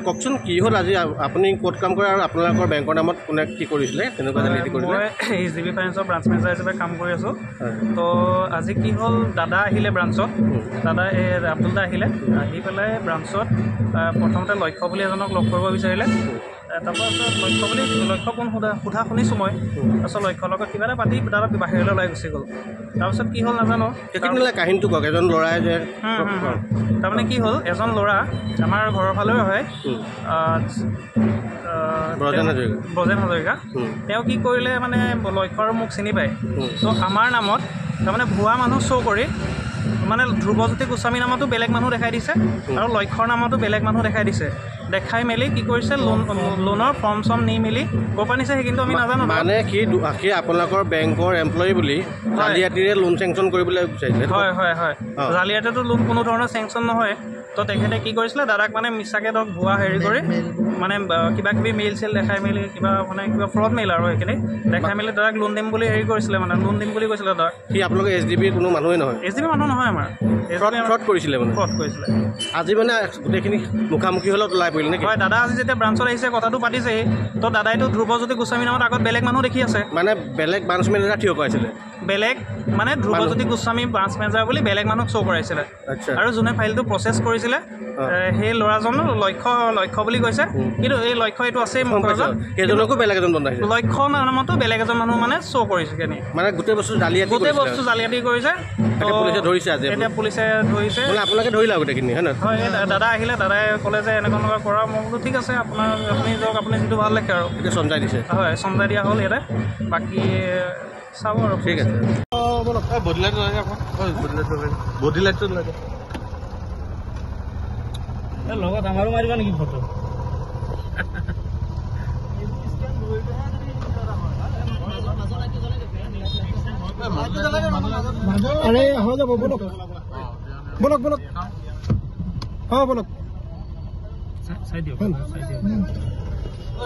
কওকচোন কি হ'ল আজি আপুনি ক'ত কাম কৰে আৰু আপোনালোকৰ বেংকৰ নামত কোনে কি কৰিছিলে তেনেকুৱা জানি কৰিলে? মই HDB ফাইনেন্সৰ ব্ৰাঞ্চ মেনেজাৰ হিচাপে কাম কৰি আছোঁ। তো আজি কি হ'ল, দাদা আহিলে ব্ৰাঞ্চত, দাদা আব্দুল দা আহিলে, আহি পেলাই ব্ৰাঞ্চত প্ৰথমতে লক্ষ্য বুলি এজনক লগ কৰিব বিচাৰিলে। তাৰপাছত লক্ষ্য কোন সোধা শুনিছোঁ মই। তাৰপাছত লক্ষ্যৰ লগত কিবা এটা পাতি দাদা বাহিৰলৈ ওলাই গুচি গ'ল। তাৰপিছত কি হ'ল নাজানো, কাহিনীটো কওক। এজন ল'ৰাই যে তাৰমানে কি হ'ল, এজন ল'ৰা আমাৰ ঘৰৰ ফালেও হয়, ব্ৰজেন হাজৰিকা। তেওঁ কি কৰিলে মানে লক্ষ্যৰ মোক চিনি পায়। ত' আমাৰ নামত তাৰমানে ভুৱা মানুহ শ্ব' কৰি মানে ধ্ৰুৱজ্যোতি গোস্বামী নামতো বেলেগ মানুহ দেখাই দিছে আৰু লক্ষ্যৰ নামতো বেলেগ মানুহ দেখাই দিছে। দেখাই মেলি কি কৰিছে, লোনৰ ফৰ্ম চৰ্ম নি মেলি ক'ৰ পৰা নিছে সেই কিন্তু আমি নাজানো। মানে সি আপোনালোকৰ বেংকৰ এমপ্লয়ী বুলি জালিয়াতিৰে লোন চেংচন কৰিবলৈ বিচাৰিছে? হয়। জালিয়াতিতো লোন কোনো ধৰণৰ চেংচন নহয়। তো তেখেতে কি কৰিছিলে, দাদাক মানে মিছাকৈ ধৰক ভুৱা হেৰি কৰি মানে কিবা কিবি মেইল চেল দেখাই মেলি কিবা ফ্ৰড মেইল আৰু সেইখিনি দেখাই মেলি দাদাক লোন দিম বুলি হেৰি কৰিছিলে, মানে লোন দিম বুলি কৈছিলে দাদাক। সি আপোনালোকে HDB কোনো মানুহেই নহয়? HDB মানুহ নহয় আমাৰ। ফ্ৰড কৰিছিলে মানে? ফ্ৰড কৰিছিলে। আজি মানে গোটেইখিনি মুখামুখি হ'লত ওলাই পৰিল নেকি? হয়, দাদা আজি যেতিয়া ব্ৰাঞ্চত আহিছে কথাটো পাতিছেহি, তো দাদাইতো ধ্ৰুৱজ্যোতি গোস্বামী নামত আগত বেলেগ মানুহ দেখি আছে। মানে বেলেগ ব্ৰাঞ্চ মেনেজাৰ থিয় কৰাইছিলে? বেলেগ মানে ধ্ৰুৱজ্যোতি গোস্বামী ব্ৰাঞ্চ মেনেজাৰ বুলি বেলেগ মানুহক শ্ব' কৰাইছিলে। আৰু যোনে ফাইলটো প্ৰচেছ কৰিছিলে সেই ল'ৰাজন লক্ষ্য বুলি কৈছে, কিন্তু এই লক্ষ্য এইটো আছেই মোৰ ঘৰত। সেইজনকো বেলেগ এজন বন্ধ আহিছে? লক্ষ্য নামতো বেলেগ এজন মানুহ মানে শ্ব' কৰিছে। মানে গোটেই বস্তু জালিয়াতি কৰিছে। পুলিচে ধৰিছে আজি? এতিয়া পুলিচে ধৰিছে। মানে আপোনালোকে ধৰিলে গোটেইখিনি হয় নহয়? হয়, দাদা আহিলে, দাদাই ক'লে যে এনেকুৱা কৰা। মই বোলো ঠিক আছে, আপুনি যাওক, আপুনি যিটো ভাল দেখে আৰু। এতিয়া চমজাই দিছে? হয়, চমজাই দিয়া হ'ল ইয়াতে। বাকী চাব আৰু। ঠিক আছে। লগত আমাৰো মাৰিবা নেকি ফটো? আৰে হৈ যাব, বলক বলক বলক। হ্যাঁ বলক।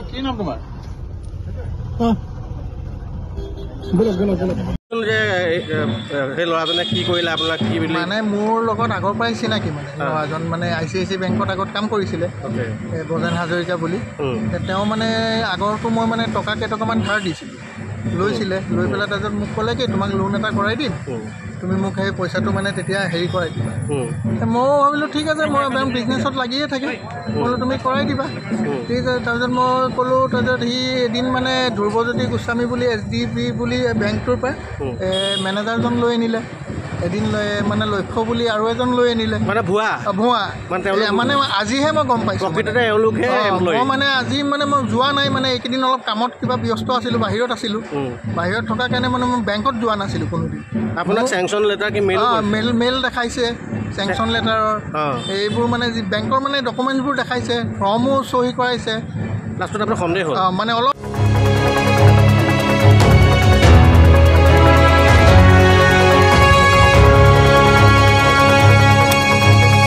কি নাম তোমাৰ? বলক বলক বলক। সেই ল'ৰাজনে কি কৰিলে আপোনাক? কি বুলি মানে মোৰ লগত আগৰ পৰাই চিনাকি। মানে ল'ৰাজন মানে ICICI বেংকত আগত কাম কৰিছিলে, ব্ৰজেন হাজৰিকা বুলি। তেওঁ মানে আগৰটো মই মানে টকা কেইটকামান ধাৰ দিছিলোঁ, লৈছিলে। লৈ পেলাই তাৰপিছত মোক ক'লে কি তোমাক লোন এটা কৰাই দিম, তুমি মোক সেই পইচাটো মানে তেতিয়া হেৰি কৰাই দিবা। ময়ো ভাবিলোঁ ঠিক আছে, মই বিজনেছত লাগিয়ে থাকিম, বোলো তুমি কৰাই দিবা। ঠিক আছে। তাৰপিছত মই ক'লোঁ, তাৰপিছত সি এদিন মানে ধ্ৰুৱজ্যোতি গোস্বামী বুলি HDB বুলি বেংকটোৰ পৰা মেনেজাৰজন লৈ আনিলে। এদিন মানে লক্ষ্য বুলি আৰু এজন লৈ আনিলে। মানে ভুৱা মানে আজিহে মই গম পাইছোঁ। মই মানে আজি মানে মই যোৱা নাই, মানে এইকেইদিন অলপ কামত কিবা ব্যস্ত আছিলোঁ, বাহিৰত আছিলোঁ। বাহিৰত থকাৰ কাৰণে মানে মই বেংকত যোৱা নাছিলোঁ কোনোদিন। আপোনাক চেংচন লেটাৰ কি মেইল দেখাইছে, চেংচন লেটাৰৰ এইবোৰ মানে বেংকৰ মানে ডকুমেণ্টছবোৰ দেখাইছে, ফৰ্মো চহী কৰাইছে। লাষ্টত আপোনাৰ সন্দেহ হ'ল মানে অলপ